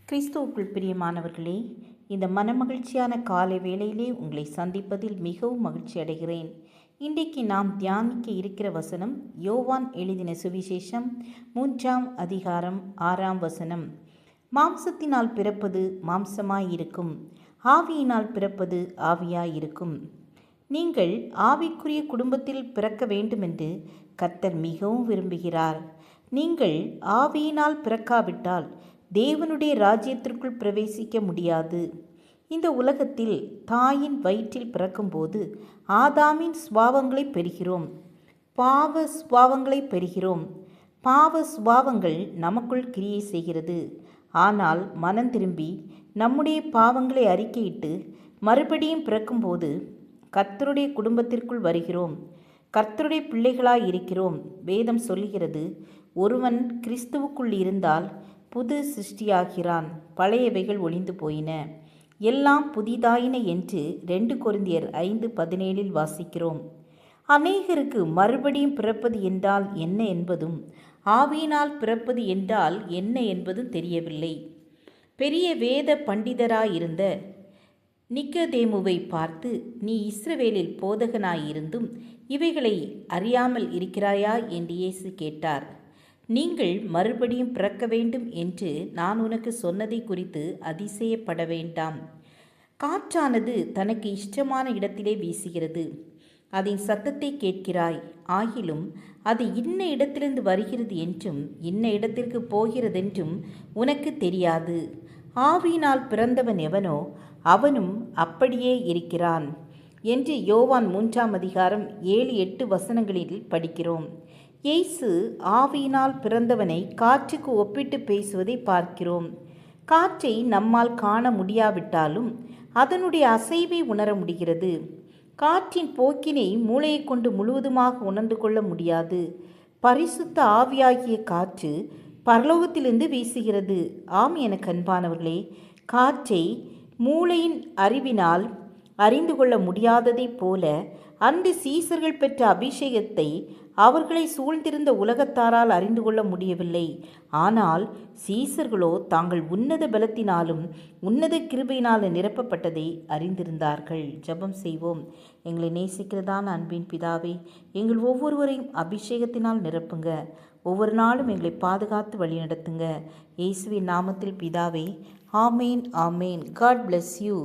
கிறிஸ்துவுக்குள் பிரியமானவர்களே, இந்த மனமகிழ்ச்சியான காலை வேளையிலே உங்களை சந்திப்பதில் மிகவும் மகிழ்ச்சி அடைகிறேன். இன்றைக்கு நாம் தியானிக்க இருக்கிற வசனம் யோவான் எழுதின சுவிசேஷம் 3ஆம் அதிகாரம் 6ஆம் வசனம். மாம்சத்தினால் பிறப்பது மாம்சமாயிருக்கும், ஆவியினால் பிறப்பது ஆவியாயிருக்கும். நீங்கள் ஆவிக்குரிய குடும்பத்தில் பிறக்க வேண்டுமென்று கர்த்தர் மிகவும் விரும்புகிறார். நீங்கள் ஆவியினால் பிறக்காவிட்டால் தேவனுடைய ராஜ்யத்திற்குள் பிரவேசிக்க முடியாது. இந்த உலகத்தில் தாயின் வயிற்றில் பிறக்கும்போது ஆதாமின் சுபாவங்களை பெறுகிறோம், பாவ சுபாவங்களை பெறுகிறோம். பாவ சுபாவங்கள் நமக்குள் கிரியை செய்கிறது. ஆனால் மனம் திரும்பி நம்முடைய பாவங்களை அறிக்கையிட்டு மறுபடியும் பிறக்கும்போது கர்த்தருடைய குடும்பத்திற்குள் வருகிறோம், கர்த்தருடைய பிள்ளைகளாய் இருக்கிறோம். வேதம் சொல்லுகிறது, ஒருவன் கிறிஸ்துவுக்குள் இருந்தால் புது சிருஷ்டியாகிறான், பழையவைகள் ஒளிந்து போயின, எல்லாம் புதிதாயின என்று 2 கொரிந்தியர் 5:17 வாசிக்கிறோம். அநேகருக்கு மறுபடியும் பிறப்பது என்றால் என்ன என்பதும் ஆவியினால் பிறப்பது என்றால் என்ன என்பதும் தெரியவில்லை. பெரிய வேத பண்டிதராயிருந்த நிக்கதேமுவை பார்த்து, நீ இஸ்ரவேலில் போதகனாயிருந்தும் இவைகளை அறியாமல் இருக்கிறாயா என்று இயேசு கேட்டார். நீங்கள் மறுபடியும் பிறக்க வேண்டும் என்று நான் உனக்கு சொன்னதை குறித்து அதிசயப்பட வேண்டாம். காற்றானது தனக்கு இஷ்டமான இடத்திலே வீசுகிறது, அதன் சத்தத்தை கேட்கிறாய், ஆகிலும் அது இன்ன இடத்திலிருந்து வருகிறது என்றும் இன்ன இடத்திற்கு போகிறதென்றும் உனக்கு தெரியாது. ஆவியினால் பிறந்தவன் எவனோ அவனும் அப்படியே இருக்கிறான் என்று யோவான் 3ஆம் அதிகாரம் 7-8 வசனங்களில் படிக்கிறோம். இயேசு ஆவியினால் பிறந்தவனை காற்றுக்கு ஒப்பிட்டு பேசுவதை பார்க்கிறோம். காற்றை நம்மால் காண முடியாவிட்டாலும் அதனுடைய அசைவை உணர முடிகிறது. காற்றின் போக்கினை மூளையை கொண்டு முழுவதுமாக உணர்ந்து கொள்ள முடியாது. பரிசுத்த ஆவியாகிய காற்று பரலோகத்திலிருந்து வீசுகிறது. ஆம் என அன்பானவர்களே, காற்றை மூளையின் அறிவினால் அறிந்து கொள்ள முடியாததைப் போல அன்று சீசர்கள் பெற்ற அபிஷேகத்தை அவர்களை சூழ்ந்திருந்த உலகத்தாரால் அறிந்து கொள்ள முடியவில்லை. ஆனால் சீசர்களோ தாங்கள் உன்னத பலத்தினாலும் உன்னத கிருபையினாலும் நிரப்பப்பட்டதை அறிந்திருந்தார்கள். ஜெபம் செய்வோம். எங்களை நேசிக்கிறதான அன்பின் பிதாவே, எங்கள் ஒவ்வொருவரையும் அபிஷேகத்தினால் நிரப்புங்க. ஒவ்வொரு நாளும் எங்களை பாதுகாத்து வழிநடத்துங்க. இயேசுவின் நாமத்தில் பிதாவே, ஆமேன் ஆமேன். God bless you.